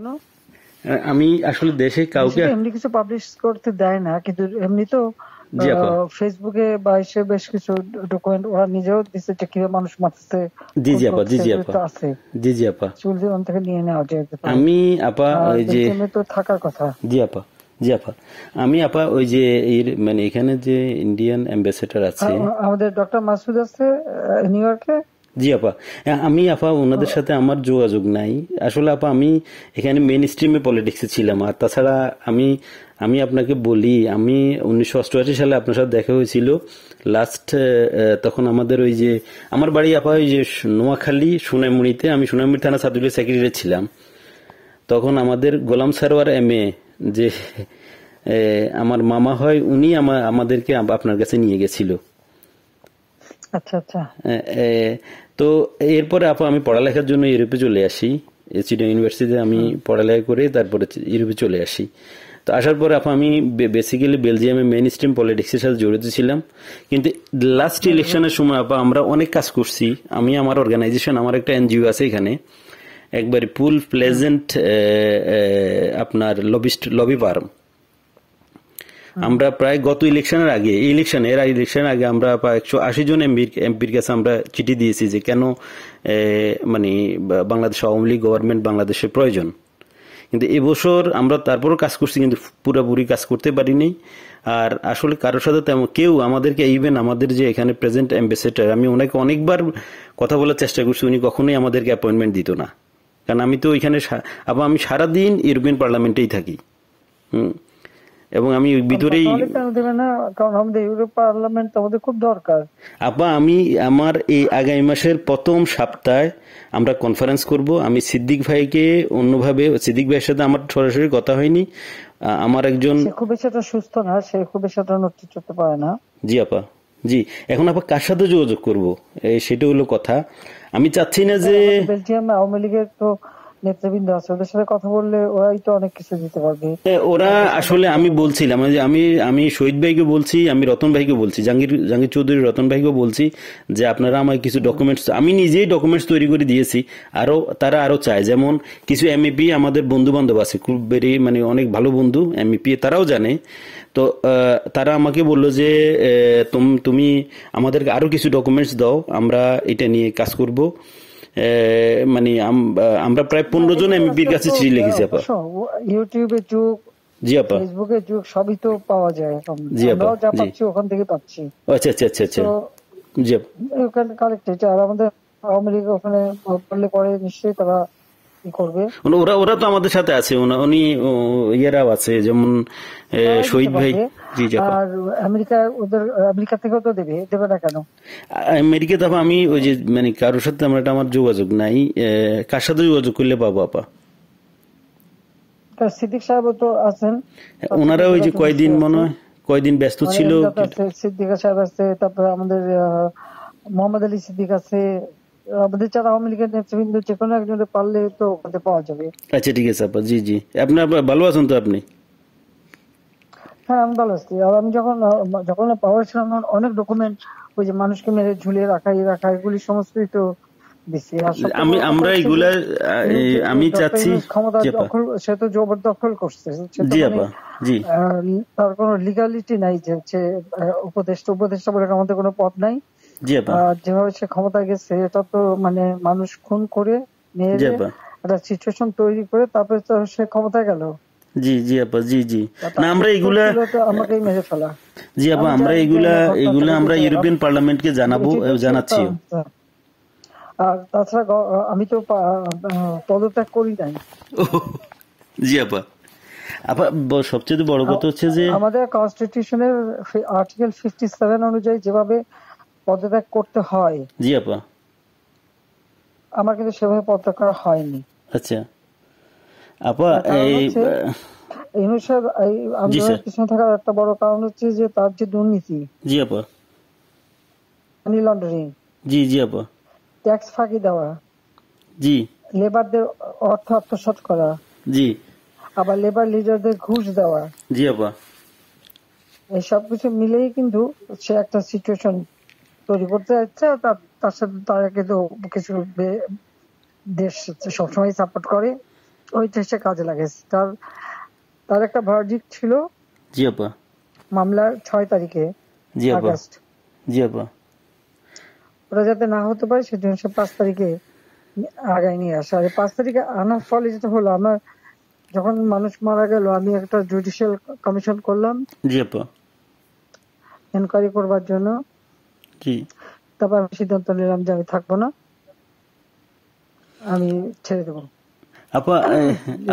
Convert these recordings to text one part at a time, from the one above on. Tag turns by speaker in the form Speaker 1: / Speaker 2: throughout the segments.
Speaker 1: No?
Speaker 2: আমি আসলে দেশে কাউকে
Speaker 1: দেশে তো এমনি কিছু পাবলিশ করতে দেয় না, কিন্তু এমনি তো
Speaker 2: জি আপা
Speaker 1: ফেসবুকে বা এসে বেশ কিছু ডকুমেন্ট ওরা নিজেও দিচ্ছে যে কিভাবে মানুষ মারতেছে,
Speaker 2: জি
Speaker 1: খুন
Speaker 2: জি আপা জি
Speaker 1: করতেছে,
Speaker 2: জি
Speaker 1: এগুলো
Speaker 2: আপা
Speaker 1: তো আছে।
Speaker 2: জি জি আপা
Speaker 1: চুল জীবন থেকে নিয়ে নেওয়া যেতে পারে।
Speaker 2: আমি আপা
Speaker 1: আর
Speaker 2: ওই যে
Speaker 1: বেলজিয়ামে তো থাকার কথা।
Speaker 2: জি আপা জি আপা আমি আপা ওই যে এর মানে এখানে যে ইন্ডিয়ান অ্যাম্বাসেডর আছে
Speaker 1: আমাদের ডক্টর মাসুদ আছে নিউ ইয়র্কে।
Speaker 2: জি আপা আমি আপা ওনাদের সাথে আমার যোগাযোগ নাই আসলে আপা আমি এখানে মেইন স্ট্রিমে পলিটিক্সে ছিলাম আর তাছাড়া আমি আমি আপনাকে বলি আমি 1988 সালে আপনার সাথে দেখা হয়েছিল লাস্ট তখন আমাদের ওই যে আমার বাড়ি আপা ওই যে নোয়াখালী সোনাইমুড়িতে আমি সোনাইমুড়ি থানা ছাত্রলীগের সেক্রেটারি ছিলাম তখন আমাদের গোলাম সারোয়ার এমএ যে আমার মামা হয় উনি আমাদেরকে আপনার কাছে নিয়ে গেছিল
Speaker 1: আচ্ছা আচ্ছা।
Speaker 2: তো এরপরে আপা আমি পড়ালেখার জন্য ইউরোপে চলে আসি চিটাগং ইউনিভার্সিটিতে আমি পড়ালেখা করে তারপরে ইউরোপে চলে আসি তো আসার পরে আপা আমি বেসিক্যালি বেলজিয়ামে মেইন স্ট্রিম পলিটিক্সের সাথে জড়িত ছিলাম কিন্তু লাস্ট ইলেকশনের সময় আপা আমরা অনেক কাজ করছি আমি আমার অর্গানাইজেশন আমার একটা এনজিও আছে এখানে একবারে ফুল প্লেজেন্ট আপনার লবি ফার্ম আমরা প্রায় গত ইলেকশনের আগে এর ইলেকশনের আগে আমরা প্রায় 180 জন এমপির কাছে আমরা চিঠি দিয়েছি যে কেন মানে বাংলাদেশ আওয়ামী লীগ গভর্নমেন্ট বাংলাদেশের প্রয়োজন কিন্তু এবছর আমরা তারপরও কাজ করছি কিন্তু পুরোপুরি কাজ করতে পারিনি আর আসলে কারোর সাথে তেমন কেউ আমাদেরকে ইভেন আমাদের যে এখানে প্রেজেন্ট অ্যাম্বাসেডর আমি ওনাকে অনেকবার কথা বলার চেষ্টা করছি উনি কখনোই আমাদেরকে অ্যাপয়েন্টমেন্ট দিত না কারণ আমি তো ওইখানে আবার আমি সারাদিন ইউরোপিয়ান পার্লামেন্টেই থাকি এবং আমি ভিতরেই
Speaker 1: কারণ আমাদের ইউরোপ পার্লামেন্ট আমাদের খুব দরকার।
Speaker 2: আপা আমি আমার এই আগামী মাসের প্রথম সপ্তাহে আমরা কনফারেন্স করব আমি সিদ্দিক ভাইকে অন্যভাবে সিদ্দিক ভাইয়ের সাথে আমার সরাসরি কথা হয়নি আমার একজন
Speaker 1: খুব বেশি একটা সুস্থ না সে খুব বেশি একটা নড়তে চড়তে পারে না
Speaker 2: জি আপা জি এখন আপা কার সাথে যোগাযোগ করবো সেটা হলো কথা আমি চাচ্ছি না যে
Speaker 1: বেলজিয়াম আওয়ামী লীগের তো নেতৃবৃন্দ আছে ওদের সাথে কথা বললে ওরাই তো অনেক কিছু দিতে পারবে।
Speaker 2: ওরা আসলে আমি বলছিলাম যে আমি শহীদ ভাইকে বলছি আমি রতন ভাইকে বলছি জাহাঙ্গীর চৌধুরী রতন ভাইকে বলছি যে আপনারা আমার কিছু ডকুমেন্টস আমি নিজেই ডকুমেন্টস তৈরি করে দিয়েছি তারা আরো চায় যেমন কিছু এমইপি আমাদের বন্ধু বান্ধব আছে খুব বেরি মানে অনেক ভালো বন্ধু এমইপি তারাও জানে তো তারা আমাকে বললো যে তুমি আমাদেরকে আরো কিছু ডকুমেন্টস দাও আমরা এটা নিয়ে কাজ করব মানে আমরা প্রায় 15 জন এমপির কাছে চিঠি লিখেছি আপা
Speaker 1: ইউটিউবে যুগ
Speaker 2: জি আপা
Speaker 1: ফেসবুকে যুগ সবই তো পাওয়া যায় এখন
Speaker 2: জি আপা
Speaker 1: আমরাও যা পাচ্ছি ওখান থেকে পাচ্ছি
Speaker 2: আচ্ছা আচ্ছা আচ্ছা আচ্ছা জি
Speaker 1: ওখানে কালেক্টেড আর আমাদের আওয়ামী লীগ ওখানে করলে পরে নিশ্চয়ই তারা কি করবে
Speaker 2: ওরা তো আমাদের সাথে আছে উনি ইয়েরাও আছে যেমন শহীদ ভাই জি
Speaker 1: আর আমেরিকা থেকেও তো দেবে না কেন
Speaker 2: আমেরিকা তো আমি ওই যে মানে কারোর সাথে আমার যোগাযোগ নাই কার সাথে যোগাযোগ করলে পাবো আপা
Speaker 1: সিদ্দিক সাহেব তো আছেন
Speaker 2: ওনারা ওই যে কয়দিন মনে হয় কয়দিন ব্যস্ত ছিল
Speaker 1: সিদ্দিক সাহেব আছে তারপরে আমাদের মোহাম্মদ আলী সিদ্দিক আছে আমাদের যারা আওয়ামী লীগের নেতৃবৃন্দ যে কোনো একজনের পারলে তো ওখানে পাওয়া যাবে।
Speaker 2: আচ্ছা ঠিক আছে আপা জি জি আপনি ভালো আছেন তো আপনি
Speaker 1: হ্যাঁ আমি ভালো আছি আর আমি যখন পাওয়ার ছিলাম অনেক ডকুমেন্ট ওই যে মানুষকে মেরে ঝুলিয়ে রাখা এগুলি সমস্তই তো
Speaker 2: আমরা এগুলা আমি চাচ্ছি
Speaker 1: ক্ষমতা দখল সে তো জবরদখল করছে তার কোনো লিগালিটি নাই যে হচ্ছে উপদেষ্টা বলে আমাদের কোনো পদ নাই যেভাবে সে ক্ষমতা গেছে এটা তো মানে মানুষ খুন করে মেরে একটা সিচুয়েশন তৈরি করে তারপরে তো সে ক্ষমতায় গেল
Speaker 2: জি জি আপা জি জি না আমরা এগুলা
Speaker 1: আমাকেই মেরে ফেলা
Speaker 2: জি আপা আমরা এগুলা আমরা ইউরোপিয়ান পার্লামেন্টকে জানাচ্ছি
Speaker 1: আর তাছাড়া আমি তো পদত্যাগ করি নাই
Speaker 2: জি আপা আপা সবচেয়ে বড় কথা হচ্ছে যে
Speaker 1: আমাদের কনস্টিটিউশনের আর্টিকেল 57 অনুযায়ী যেভাবে পদত্যাগ করতে হয়
Speaker 2: জি আপা
Speaker 1: আমার কিন্তু সেভাবে পদত্যাগ করা হয়নি।
Speaker 2: আচ্ছা আপা
Speaker 1: আন্দোলনের পিছনে থাকার একটা বড় কারণ হচ্ছে যে তার যে দুর্নীতি
Speaker 2: জি আপা
Speaker 1: মানি লন্ডারিং
Speaker 2: জি জি আপা
Speaker 1: ট্যাক্স ফাঁকি দেওয়া
Speaker 2: জি
Speaker 1: লেবারদের অর্থ আত্মসাৎ করা
Speaker 2: জি
Speaker 1: আবার লেবার লিডারদের ঘুষ দেওয়া
Speaker 2: জি আপা
Speaker 1: এই সবকিছু মিলেই কিন্তু সে একটা সিচুয়েশন তৈরি করতে যাচ্ছে তার সাথে তারা কিন্তু কিছু দেশ সবসময় সাপোর্ট করে ওই চেষ্টা কাজে লাগাইছে। তার একটা ভার্ডিক্ট ছিল
Speaker 2: জি আপা
Speaker 1: মামলার 6 তারিখে
Speaker 2: জি আপা
Speaker 1: আগস্ট।
Speaker 2: জি আপা
Speaker 1: ওরা যাতে না হতে পারে সেজন্য সে 5 তারিখে আগায় নিয়ে আসে। আর 5 তারিখে আনার ফলে যেটা হলো, আমার যখন মানুষ মারা গেল আমি একটা জুডিশিয়াল কমিশন করলাম
Speaker 2: জি আপা
Speaker 1: এনকোয়ারি করবার জন্য।
Speaker 2: জি
Speaker 1: তারপর আমি সিদ্ধান্ত নিলাম যে আমি থাকবো না, আমি ছেড়ে দেবো।
Speaker 2: আপা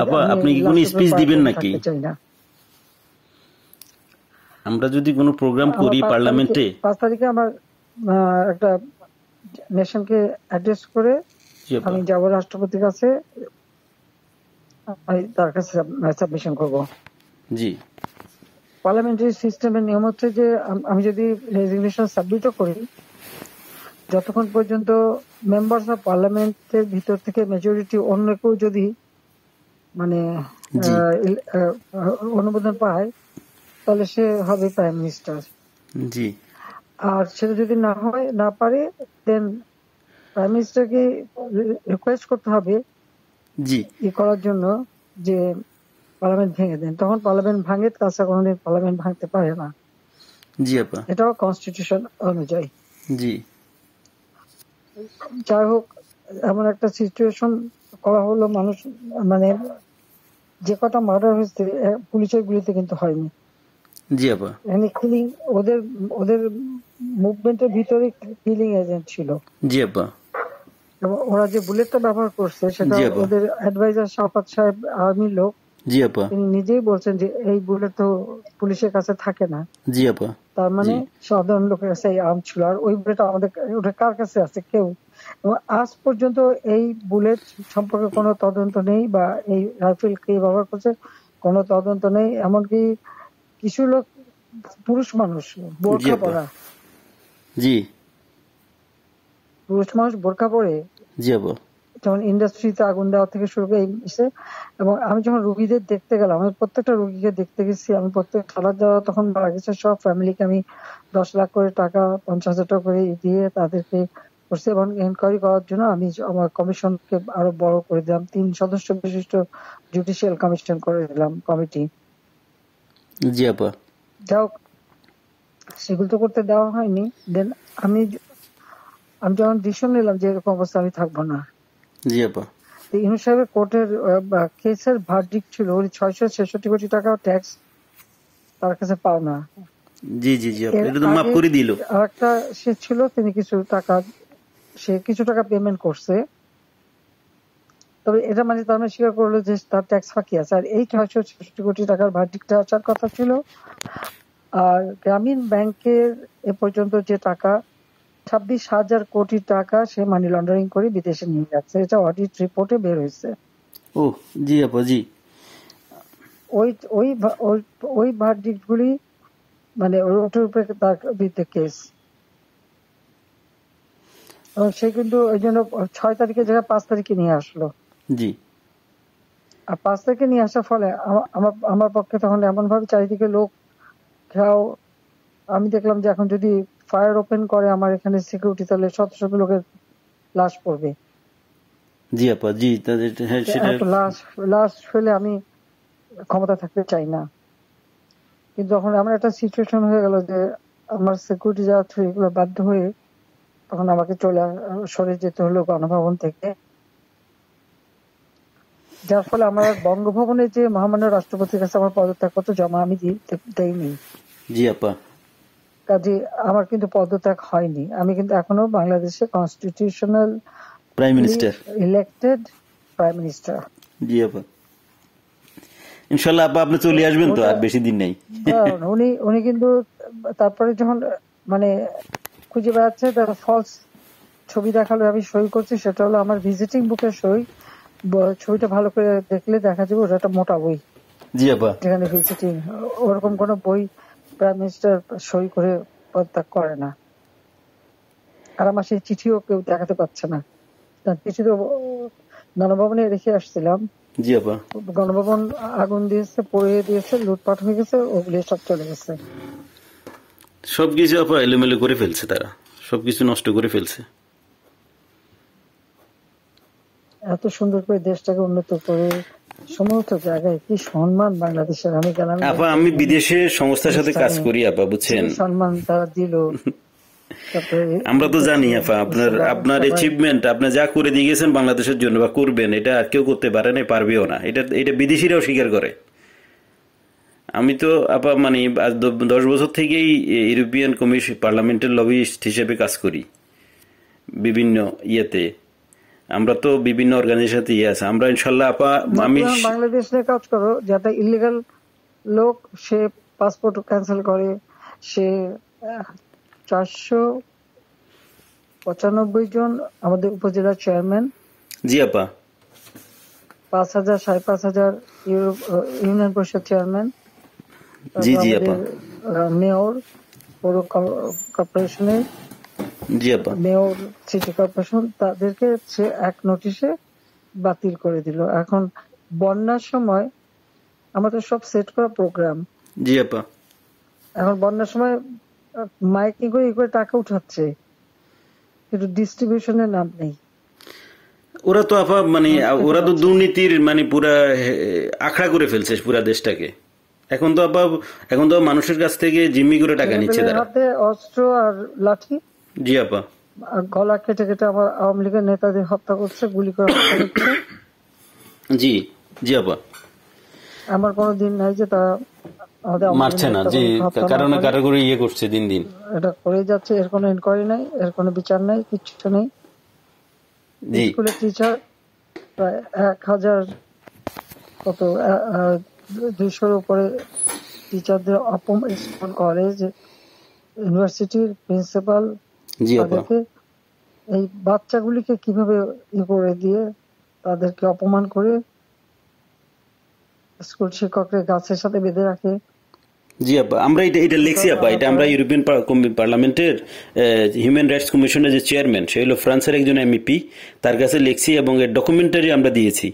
Speaker 2: আপা আপনি কি কোনো স্পিচ দিবেন নাকি?
Speaker 1: চাই না।
Speaker 2: আমরা যদি কোনো প্রোগ্রাম করি পার্লামেন্টে
Speaker 1: 5 তারিখে আমার একটা নেশনকে অ্যাড্রেস করে আমি যাবো রাষ্ট্রপতির কাছে, আমি তার কাছে সাবমিশন করবো।
Speaker 2: জি
Speaker 1: পার্লামেন্টারি সিস্টেমের নিয়ম হচ্ছে যে আমি যদি রেজিগনেশন সাবমিটও করি, যতক্ষণ পর্যন্ত মেম্বার্স অফ পার্লামেন্টের ভিতর থেকে মেজরিটি অন্য কেউ যদি মানে অনুমোদন পায় তাহলে সে হবে প্রাইম মিনিস্টার।
Speaker 2: জি
Speaker 1: আর সেটা যদি না পারে দেন প্রাইম মিনিস্টারকে রিকোয়েস্ট করতে হবে
Speaker 2: জি
Speaker 1: করার জন্য যে পার্লামেন্ট ভেঙে দেন। তখন পার্লামেন্ট ভাঙে, তাছাড়া কোনোদিন পার্লামেন্ট ভাঙতে পারে না।
Speaker 2: জি আপা
Speaker 1: এটাও কনস্টিটিউশন অনুযায়ী।
Speaker 2: জি
Speaker 1: যাই হোক, এমন একটা সিচুয়েশন করা হলো, মানুষ মানে যে কটা মার্ডার হয়েছে পুলিশের গুলিতে কিন্তু হয়নি।
Speaker 2: জি আপা
Speaker 1: কিলিং ওদের মুভমেন্টের ভিতরে কিলিং এজেন্ট ছিল।
Speaker 2: জি আপা
Speaker 1: এবং ওরা যে বুলেটটা ব্যবহার করছে সেটা ওদের অ্যাডভাইজার শাফাত সাহেব আর্মির লোক।
Speaker 2: জি আপা
Speaker 1: তিনি নিজেই বলছেন যে এই বুলেট তো পুলিশের কাছে থাকে না।
Speaker 2: জি আপা
Speaker 1: তার মানে সাধারণ লোকের কাছে এই আর্ম ছিল। আর ওই বুলেট আমাদের ওটা কার কাছে আছে? কেউ। এবং আজ পর্যন্ত এই বুলেট সম্পর্কে কোনো তদন্ত নেই, বা এই রাইফেল কে ব্যবহার করছে কোনো তদন্ত নেই। এমনকি কিছু লোক পুরুষ মানুষ বোরখা পরা,
Speaker 2: জি
Speaker 1: পুরুষ মানুষ বোরখা পরে
Speaker 2: জি আপা
Speaker 1: যেমন ইন্ডাস্ট্রিতে আগুন দেওয়া থেকে শুরু করে এসে। এবং আমি যখন রুগীদের দেখতে গেলাম, আমি প্রত্যেকটা রুগীকে দেখতে গেছি, আমি প্রত্যেক খাবার যাওয়া তখন মারা গেছে সব ফ্যামিলিকে আমি 10 লাখ করে টাকা 50,000 টাকা করে দিয়ে তাদেরকে করছি। এবং এনকোয়ারি করার জন্য আমি আমার কমিশনকে আরো বড় করে দিলাম, 3 সদস্য বিশিষ্ট জুডিশিয়াল কমিশন করে দিলাম কমিটি।
Speaker 2: জি আপা
Speaker 1: যাও সেগুলো তো করতে দেওয়া হয়নি। দেন আমি যখন ডিসিশন নিলাম যে এরকম অবস্থা আমি থাকবো না।
Speaker 2: জি আপা
Speaker 1: ইউনুস সাহেবের কোর্টের কেসের ভার্ডিক্ট ছিল ওই 666 কোটি টাকা ট্যাক্স তার কাছে পাও না।
Speaker 2: জি জি জি এটা তো মাফ করে দিল।
Speaker 1: আরেকটা সে ছিল, তিনি কিছু টাকা পেমেন্ট করছে, তবে এটা মানে তার মানে স্বীকার করলো যে তার ট্যাক্স ফাঁকি আছে। আর এই 666 কোটি টাকার ভার্ডিক্টটা আসার কথা ছিল। আর গ্রামীণ ব্যাংকের এ পর্যন্ত যে টাকা 26,000 কোটি টাকা সে মানি লন্ডারিং করে বিদেশে নিয়ে যাচ্ছে, এটা অডিট রিপোর্টে বের হয়েছে।
Speaker 2: ও জি আপা জি
Speaker 1: ওই ভার্ডিক্ট গুলি মানে ওটার উপরে তার বিরুদ্ধে কেস। এবং সে কিন্তু ওই জন্য 6 তারিখের জায়গায় 5 তারিখে নিয়ে আসলো।
Speaker 2: জি
Speaker 1: আর 5 তারিখে নিয়ে আসার ফলে আমার পক্ষে তখন এমন ভাবে চারিদিকে লোক ঘেরাও, আমি দেখলাম যে এখন যদি ফায়ার ওপেন করে আমার এখানে সিকিউরিটি, তাহলে শত শত লোকের লাশ পড়বে।
Speaker 2: জি আপা জি
Speaker 1: লাশ ফেলে আমি ক্ষমতা থাকতে চাই না। কিন্তু যখন আমার একটা সিচুয়েশন হয়ে গেল যে আমার সিকিউরিটি যাওয়া থ্রু এগুলো বাধ্য হয়ে তখন আমাকে সরে যেতে হলো গণভবন থেকে, যার ফলে আমার বঙ্গভবনে যে মহামান্য রাষ্ট্রপতির কাছে আমার পদত্যাগপত্র জমা আমি দেইনি।
Speaker 2: জি আপা
Speaker 1: কাজে আমার কিন্তু পদত্যাগ হয়নি। আমি কিন্তু এখনো বাংলাদেশের constitutional
Speaker 2: prime minister,
Speaker 1: elected prime minister.
Speaker 2: জি আপা ইনশাআল্লাহ আপা আপনি চলে আসবেন তো, আর বেশি দিন নেই।
Speaker 1: উনি কিন্তু তারপরে যখন মানে খুঁজে বেড়াচ্ছে তারা ফলস ছবি দেখালো, আমি সই করছি, সেটা হলো আমার ভিজিটিং বুকের সই। ছবিটা ভালো করে দেখলে দেখা যাবে ওটা একটা মোটা বই।
Speaker 2: জি আপা
Speaker 1: যেখানে ভিজিটিং ওরকম কোন বই প্রাইম মিনিস্টার সই করে পদত্যাগ করে না। আর আমার সেই চিঠিও কেউ দেখাতে পারছে না। চিঠি তো গণভবনে রেখে আসছিলাম।
Speaker 2: জি আপা
Speaker 1: গণভবন আগুন দিয়েছে, পড়িয়ে দিয়েছে, লুটপাট হয়ে গেছে, ওগুলি সব চলে গেছে।
Speaker 2: সবকিছু আপা এলোমেলো করে ফেলছে, তারা সবকিছু নষ্ট করে ফেলছে।
Speaker 1: এত সুন্দর করে দেশটাকে উন্নত করে সমস্ত জায়গায় কি সম্মান বাংলাদেশের। আমি গেলাম,
Speaker 2: আমি বিদেশে সংস্থার সাথে কাজ করি আপা, বুঝছেন,
Speaker 1: সম্মান তারা দিল।
Speaker 2: আমরা তো জানি আপা আপনার অ্যাচিভমেন্ট, আপনি যা করে দিয়ে গেছেন বাংলাদেশের জন্য বা করবেন, এটা আর কেউ করতে পারে না, পারবেও না। এটা বিদেশিরাও স্বীকার করে। আমি তো আপা মানে 10 বছর থেকেই ইউরোপিয়ান কমিশন পার্লামেন্টের লবিস্ট হিসেবে কাজ করি বিভিন্ন ইয়েতে। আমরা তো বিভিন্ন অর্গানাইজেশন আছে। আমরা ইনশাল্লাহ আপা, আমি
Speaker 1: বাংলাদেশ নিয়ে কাজ করো, যাতে ইলিগাল লোক সে পাসপোর্ট ক্যান্সেল করে, সে 495 জন আমাদের উপজেলা চেয়ারম্যান,
Speaker 2: জি আপা,
Speaker 1: 5,000 5,500 ইউনিয়ন পরিষদ চেয়ারম্যান,
Speaker 2: জি জি আপা,
Speaker 1: মেয়র পৌর কর্পোরেশনের,
Speaker 2: জি আপা,
Speaker 1: মেয়র সিটি কর্পোরেশন, তাদেরকে সে এক নোটিশে বাতিল করে দিল। এখন বন্যার সময় আমাদের সব সেট করা প্রোগ্রাম,
Speaker 2: জি আপা, এখন
Speaker 1: বন্যার সময় মাইকিং করে টাকা উঠাচ্ছে, কিন্তু ডিস্ট্রিবিউশনের নাম নেই।
Speaker 2: ওরা তো আপা মানে ওরা তো দুর্নীতির মানে পুরা আখড়া করে ফেলছে পুরা দেশটাকে। এখন তো মানুষের কাছ থেকে জিম্মি করে টাকা নিচ্ছে তারা,
Speaker 1: হাতে অস্ত্র আর লাঠি।
Speaker 2: জি আপা,
Speaker 1: গলা কেটে কেটে আমার আওয়ামী লীগের নেতাদের হত্যা করছে, গুলি করে হত্যা করছে।
Speaker 2: জি জি আপা,
Speaker 1: আমার কোনো দিন নাই যে তারা
Speaker 2: মারছে না, জি, কারণ কারো করে ইয়ে করছে, দিন দিন
Speaker 1: এটা করে যাচ্ছে। এর কোনো ইনকোয়ারি নাই, এর কোনো বিচার নাই, কিচ্ছু নেই। স্কুলের টিচার প্রায় 1,000 কত 200-র উপরে টিচারদের অপমান, কলেজ ইউনিভার্সিটির প্রিন্সিপাল, তাদেরকে এই বাচ্চাগুলিকে কিভাবে করে দিয়ে তাদেরকে অপমান করে স্কুল শিক্ষকরা গাছের সাথে বেঁধে রাখে।
Speaker 2: জি আপা, আমরা এটা লিখছি আপা। এটা আমরা ইউরোপিয়ান পার্লামেন্টের হিউম্যান রাইটস কমিশনের যে চেয়ারম্যান, সে হলো ফ্রান্সের একজন এমপি, তার কাছে লিখছি এবং এর ডকুমেন্টারি আমরা দিয়েছি।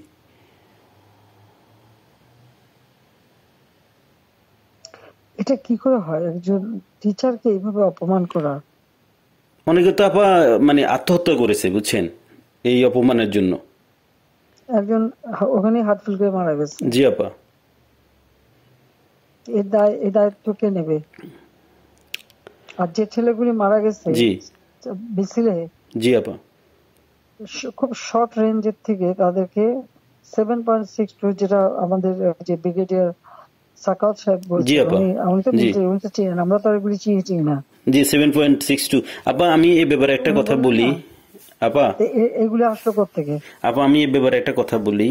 Speaker 1: এটা কি করে হয় একজন টিচারকে এইভাবে অপমান করা?
Speaker 2: অনেকে তো আপা মানে আত্মহত্যা করেছে, বুঝছেন, এই অপমানের জন্য।
Speaker 1: একজন ওখানে হার্টফেল করে মারা গেছে।
Speaker 2: জি আপা,
Speaker 1: এই দায়িত্ব কে নেবে? আর যে ছেলেগুলি মারা গেছে মিছিলে,
Speaker 2: জি আপা,
Speaker 1: খুব শর্ট রেঞ্জের থেকে তাদেরকে 7.62, যেটা আমাদের যে ব্রিগেডিয়ার সাকাত সাহেব বলছে, আমি তো চিনি না, আমরা তো এগুলি চিনি না।
Speaker 2: জি 7.62 আপা। আমি এই ব্যাপারে একটা কথা বলি আপা,
Speaker 1: এগুলি আসলো কোত্থেকে?
Speaker 2: আপা আমি এই ব্যাপারে একটা কথা বলি।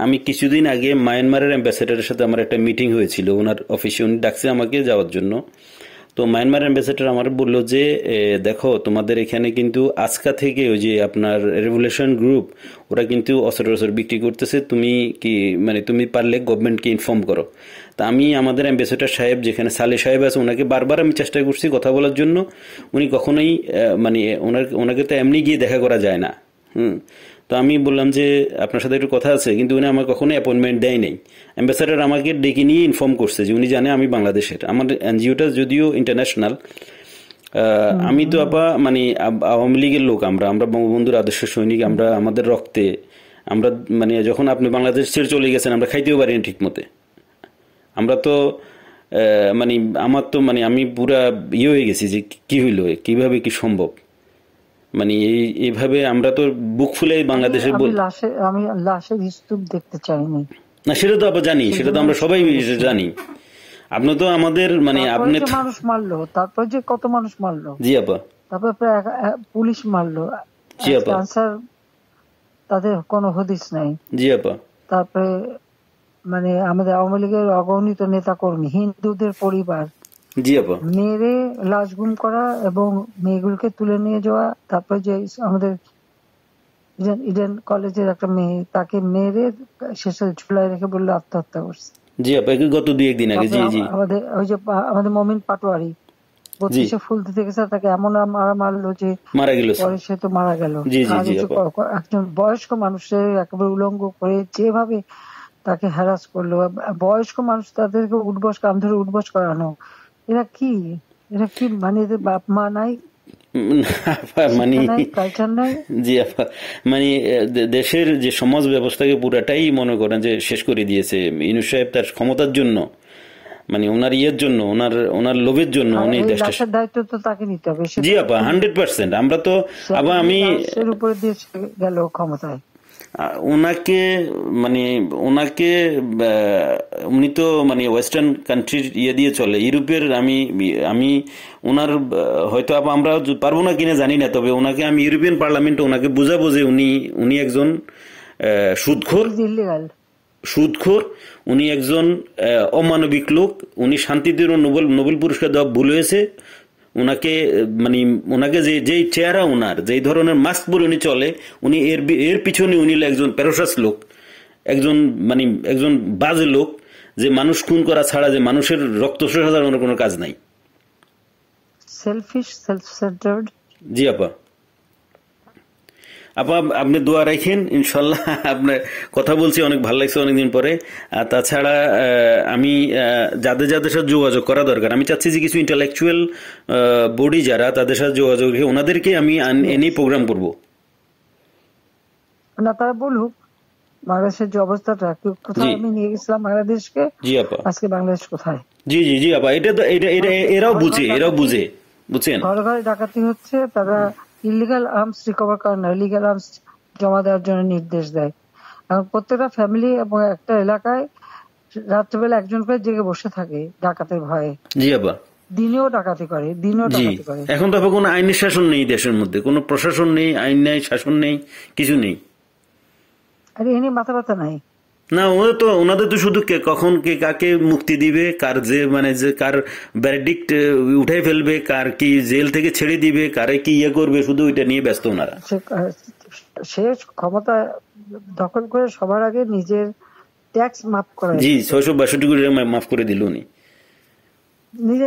Speaker 2: আমি কিছুদিন আগে মায়ানমারের অ্যাম্বাসেডারের সাথে আমার একটা মিটিং হয়েছিল, ওনার অফিসে, উনি ডাকছে আমাকে যাওয়ার জন্য। তো মায়ানমার অ্যাম্বাসেডার আমার বললো যে দেখো, তোমাদের এখানে কিন্তু আজকা থেকে ওই যে আপনার রেভলিউশন গ্রুপ, ওরা কিন্তু অস্ত্র বিক্রি করতেছে, তুমি কি মানে তুমি পারলে গভর্নমেন্টকে ইনফর্ম করো। তা আমি আমাদের অ্যাম্বাসেডার সাহেব, যেখানে সালে সাহেব আছে, ওনাকে বারবার আমি চেষ্টা করছি কথা বলার জন্য। উনি কখনোই মানে ওনাকে তো এমনি গিয়ে দেখা করা যায় না। তো আমি বললাম যে আপনার সাথে একটু কথা আছে, কিন্তু উনি আমার কখনোই অ্যাপয়েন্টমেন্ট দেয় নাই। অ্যাম্বাসেডার আমাকে ডেকে নিয়ে ইনফর্ম করছে যে উনি জানে আমি বাংলাদেশের, আমার এনজিওটা যদিও ইন্টারন্যাশনাল। আমি তো আপা মানে আওয়ামী লীগের লোক, আমরা বঙ্গবন্ধুর আদর্শ সৈনিক, আমরা আমাদের রক্তে আমরা মানে যখন আপনি বাংলাদেশ ছেড়ে চলে গেছেন আমরা খাইতেও পারিনি ঠিক মতে। আমরা তো মানে আমার তো মানে আমি পুরা ইয়ে হয়ে গেছি যে কি হইলো, কিভাবে কি সম্ভব, মানে এইভাবে আমরা তো বুক ফুলে বাংলাদেশে।
Speaker 1: আমি লাশের স্তূপ দেখতে চাইনি
Speaker 2: না, সেটা তো আমরা জানি, সেটা তো আমরা সবাই জানি। আপনি তো আমাদের মানে আপনি
Speaker 1: মানুষ মারলো, তারপর যে কত মানুষ মারলো।
Speaker 2: জি আপা,
Speaker 1: তারপর পুলিশ মারলো।
Speaker 2: জি আপা,
Speaker 1: তাদের কোনো হদিস নাই।
Speaker 2: জি আপা,
Speaker 1: তারপরে মানে আমাদের আওয়ামী লীগের অগণিত নেতা কর্মী, হিন্দুদের পরিবার,
Speaker 2: জি আপা,
Speaker 1: মেরে লাশ গুম করা এবং মেয়েগুলোকে তুলে নিয়ে যাওয়া। তারপরে যে আমাদের ইডেন কলেজের একটা মেয়ে, তাকে মেরে শেষে ঝুলাই রেখে বললো আত্মহত্যা করছে।
Speaker 2: জি আপা, গত 2-1 দিন আগে। জি জি,
Speaker 1: আমাদের ওই যে আমাদের মমিন পাটোয়ারি 32-এ ফুল দিতে গেছে, তাকে এমন মারলো যে মারা গেল, পরে সে তো মারা গেল। একজন বয়স্ক মানুষের একেবারে উলঙ্গ করে যেভাবে তাকে হ্যারাস করলো, বয়স্ক মানুষ তাদেরকে কান ধরে উঠবস করানো। এরা কি মানে বাপ মা নাই,
Speaker 2: মানে জি আপা, মানে দেশের যে সমাজ ব্যবস্থাকে পুরাটাই মনে করেন যে শেষ করে দিয়েছে ইউনূস সাহেব তার ক্ষমতার জন্য, মানে ওনার ইয়ের জন্য, ওনার লোভের জন্য উনি দেশটা
Speaker 1: দায়িত্ব তো তাকে নিতে হবে।
Speaker 2: জি আপা 100%। আমরা তো আবার আমি
Speaker 1: উপরে দিয়ে গেল ক্ষমতায়
Speaker 2: ওনাকে, মানে ওনাকে উনি তো মানে ওয়েস্টার্ন কান্ট্রির ইয়ে দিয়ে চলে, ইউরোপের। আমি ওনার হয়তো আমরা পারবো না কিনা জানি না, তবে ওনাকে আমি ইউরোপিয়ান পার্লামেন্টে ওনাকে বুঝাবো যে উনি একজন সুদখোর, উনি একজন অমানবিক লোক, উনি শান্তিতে নোবেল পুরস্কার দেওয়া ভুল হয়েছে। ওনাকে যে চেহারা, ওনার যে ধরনের মাস্ক পরে উনি চলে, উনি এর পিছনে উনি একজন প্যারোসাস লোক, একজন বাজে লোক, যে মানুষ খুন করা ছাড়া, যে মানুষের রক্ত শোষা ছাড়া ওনার কোনো কাজ নাই।
Speaker 1: Shellfish, self centred.
Speaker 2: জি আপা, আপনি দোয়া রাখেন ইনশাল্লাহ। আপনার কথা বলছি, অনেক ভালো লাগছে অনেকদিন পরে। আর তাছাড়া আমি যাদের সাথে যোগাযোগ করা দরকার, আমি চাচ্ছি যে কিছু ইন্টালেকচুয়াল বডি যারা, তাদের সাথে যোগাযোগ রেখে ওনাদেরকে আমি এনে প্রোগ্রাম করব।
Speaker 1: না, তারা বলুক বাংলাদেশের যে অবস্থাটা, কোথায় আমি নিয়ে গেছিলাম বাংলাদেশকে,
Speaker 2: জি আপা,
Speaker 1: আজকে বাংলাদেশ কোথায়।
Speaker 2: জি জি জি আপা, এরাও বুঝে, বুঝছেন।
Speaker 1: ঘরে ঘরে ডাকাতি হচ্ছে, তারা ইলিগাল আর্মস রিকভার করে না, ইলিগাল আর্মস জমা দেওয়ার জন্য নির্দেশ দেয়। এখন প্রত্যেকটা ফ্যামিলি এবং একটা এলাকায় রাত্রেবেলা একজন করে জেগে বসে থাকে ডাকাতের ভয়ে।
Speaker 2: জি আপা,
Speaker 1: দিনেও ডাকাতি করে, ডাকাতি করে।
Speaker 2: এখন তো কোনো আইনের শাসন নেই দেশের মধ্যে, কোনো প্রশাসন নেই, আইন নেই, শাসন নেই, কিছু নেই।
Speaker 1: আরে এনে মাথা ব্যথা নাই
Speaker 2: না, ওনাদের তো শুধু কখন কে কাকে মুক্তি দিবে, কার যে কার ভার্ডিক্ট উঠাই ফেলবে, কার কি জেল থেকে ছেড়ে দিবে, কারে কি ইয়ে করবে, শুধু ওইটা নিয়ে ব্যস্ত ওনারা।
Speaker 1: সে ক্ষমতা দখল করে সবার আগে নিজের ট্যাক্স মাফ করে।
Speaker 2: জি, 662 কোটি টাকা মাফ করে দিল উনি
Speaker 1: নিজে।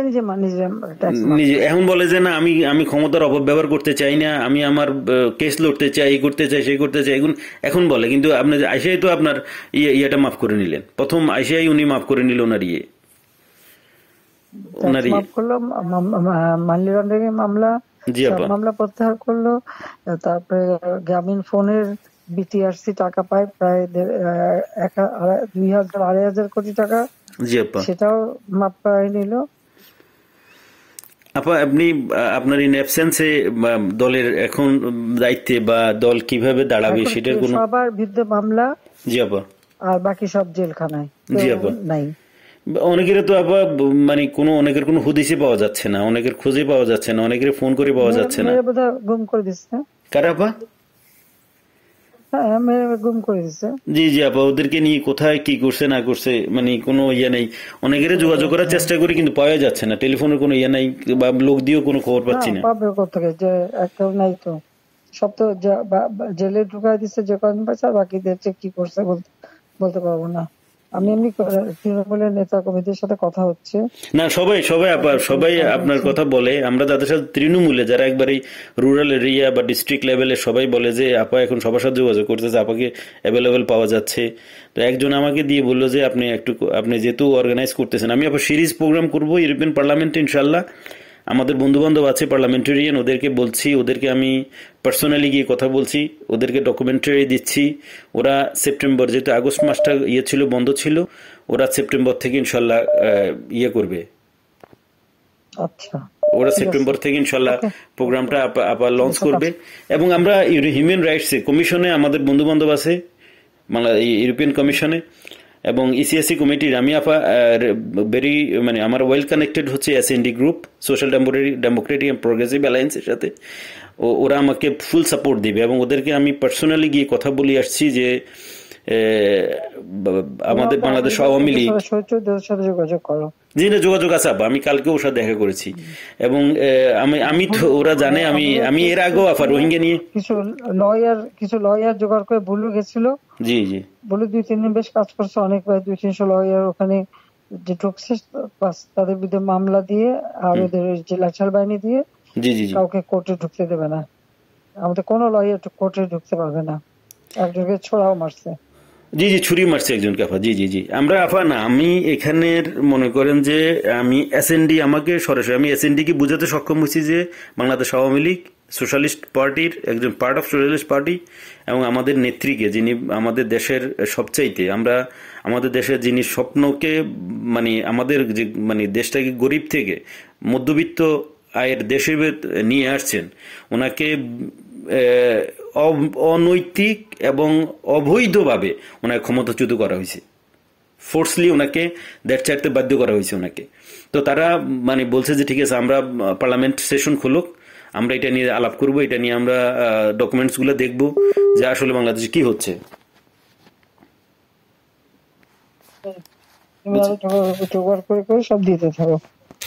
Speaker 2: এখন বলে যে না, আমি ক্ষমতার অপব্যবহার করতে চাই না, আমি আমার কেস লড়তে চাই, এই করতে চাই, সেই করতে চাই, এখন বলে। কিন্তু আপনি আইসিআই তো আপনার ইয়েটা মাফ করে নিলেন, প্রথম আইসিআই উনি মাফ করে নিল ওনার
Speaker 1: মাফ করলো, মানি লন্ডারিং মামলা, মামলা প্রত্যাহার করলো। তারপরে গ্রামীণ ফোনের বিটিআরসি টাকা পায় প্রায় 2,000-2,500 কোটি টাকা, সেটাও মাফ করাই নিল।
Speaker 2: আপা, আপনি আপনার ইন অ্যাবসেন্সে দলের এখন দায়িত্বে বা দল কিভাবে দাঁড়াবে সেটার কোনো
Speaker 1: সবার বিরুদ্ধে মামলা।
Speaker 2: জি আপা,
Speaker 1: আর বাকি সব জেলখানায়। জি আপা, নাই।
Speaker 2: অনেকের তো আপা অনেকের কোনো হুদিসে পাওয়া যাচ্ছে না, অনেকের খুঁজে পাওয়া যাচ্ছে না, অনেকের ফোন করে পাওয়া যাচ্ছে না।
Speaker 1: গুম করে দিচ্ছে।
Speaker 2: কারা আপা?
Speaker 1: গুম করে দিচ্ছে।
Speaker 2: জি জি আপা, ওদেরকে নিয়ে কোথায় কি করছে না করছে কোনো ইয়ে নেই। অনেকের যোগাযোগ করার চেষ্টা করি কিন্তু পাওয়া যাচ্ছে না, টেলিফোনের কোনো ইয়ে নাই, বা লোক দিয়েও কোনো খবর পাচ্ছি না।
Speaker 1: পাবে কোথেকে, যে কেউ নাই তো, সব তো জেলে ঢুকাই দিচ্ছে যে কদিন পাচ্ছে, আর বাকিদের কি করছে বলতে পারবো না। আমি এমনি তৃণমূলের নেতা কর্মীদের সাথে কথা হচ্ছে
Speaker 2: না, সবাই আপনার কথা বলে। আমরা যাদের সাথে তৃণমূলে, যারা একবারে রুরাল এরিয়া বা ডিস্ট্রিক্ট লেভেলে, সবাই বলে যে আপা এখন সবার সাথে যোগাযোগ করতেছে, আপাকে অ্যাভেলেবেল পাওয়া যাচ্ছে। তো একজন আমাকে দিয়ে বললো যে আপনি যেহেতু অর্গানাইজ করতেছেন, আমি আবার সিরিজ প্রোগ্রাম করবো ইউরোপিয়ান পার্লামেন্টে ইনশাল্লাহ। আমাদের বন্ধু বান্ধব আছে পার্লামেন্টারিয়ান, ওদেরকে বলছি, ওদেরকে আমি পার্সোনালি গিয়ে কথা বলছি, ওদেরকে ডকুমেন্টারি দিচ্ছি। ওরা সেপ্টেম্বর, যেহেতু আগস্ট মাসটা ছিল, বন্ধ ছিল, ওরা সেপ্টেম্বর থেকে ইনশাল্লাহ ইয়ে করবে।
Speaker 1: আচ্ছা,
Speaker 2: ওরা সেপ্টেম্বর থেকে ইনশাল্লাহ প্রোগ্রামটা আবার লঞ্চ করবে। এবং আমরা হিউম্যান রাইটস কমিশনে, আমাদের বন্ধু বান্ধব আছে ইউরোপিয়ান কমিশনে এবং ইসিএসসি কমিটির, আমি আমার ওয়েল কানেক্টেড হচ্ছে SND group, social democratic and progressive অ্যালায়েন্সের সাথে। ওরা আমাকে ফুল সাপোর্ট দিবে এবং ওদেরকে আমি পার্সোনালি গিয়ে কথা বলে আসছি যে আমাদের বাংলাদেশ আওয়ামী লীগ জি না যোগাযোগ আছে। আমি কালকে ওর সাথে দেখা করেছি এবং আমি ওরা জানে আমি এর আগেও রোহিঙ্গা নিয়ে
Speaker 1: কিছু লয়ার জোগাড় করে বলু গেছিল। জি জি, বলে 2-3 দিন বেশ কাজ করছে, অনেক প্রায় 200-300 লয়ার ওখানে যে ঢুকছে, তাদের বিরুদ্ধে মামলা দিয়ে আর ওদের যে লাঠিয়াল বাহিনী দিয়ে জি জি কাউকে কোর্টে ঢুকতে দেবে না। আমাদের কোনো লয়ার কোর্টে ঢুকতে পারবে না, একজনকে ছোড়াও মারছে।
Speaker 2: জি জি, ছুরি মারছে একজনকে আফা। জি জি জি, আমরা আফা না, আমি এখানের মনে করেন যে আমি এসএনডি, আমাকে সরাসরি আমি এসএনডি কে বুঝাতে সক্ষম হয়েছি যে বাংলাদেশ আওয়ামী লীগ সোশ্যালিস্ট পার্টির একজন পার্ট অফ সোশ্যালিস্ট পার্টি, এবং আমাদের নেত্রীকে, যিনি আমাদের দেশের সবচাইতে, আমরা আমাদের দেশের যিনি স্বপ্নকে মানে আমাদের যে মানে দেশটাকে গরিব থেকে মধ্যবিত্ত আয়ের দেশে নিয়ে আসছেন, ওনাকে অনৈতিক এবং অবৈধভাবে ওনাকে ক্ষমতাচ্যুত করা হয়েছে, ফোর্সলি ওনাকে দেশ ছাড়তে বাধ্য করা হয়েছে ওনাকে। তো তারা মানে বলছে যে ঠিক আছে, আমরা পার্লামেন্ট সেশন খুলুক, আমরা এটা নিয়ে আলাপ করব, এটা নিয়ে আমরা ডকুমেন্টস গুলো দেখবো যে আসলে বাংলাদেশে কি হচ্ছে।
Speaker 1: সব দিতে থাকো,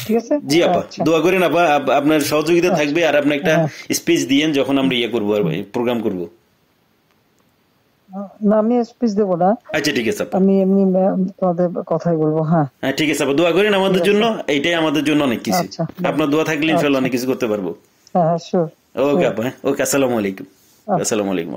Speaker 1: ঠিক আছে?
Speaker 2: জি আপা, দোয়া করেন আপা, আপনার সহযোগিতা থাকবে। আর আপনি একটা স্পিচ দিয়েন যখন আমরা ইয়ে করবো, আর প্রোগ্রাম করবো।
Speaker 1: না, আমি স্পিচ দেবো না।
Speaker 2: আচ্ছা ঠিক আছে,
Speaker 1: আমি এমনি তোমাদের কথাই বলবো। হ্যাঁ
Speaker 2: হ্যাঁ ঠিক আছে আপা, দোয়া করেন আমাদের জন্য, এইটাই আমাদের জন্য অনেক কিছু। আপনার দোয়া থাকলে ইনশাআল্লাহ অনেক কিছু করতে পারবো।
Speaker 1: হ্যাঁ শিওর।
Speaker 2: ওকে আপা, ওকে, আসসালামু আলাইকুম। আসসালামু আলাইকুম।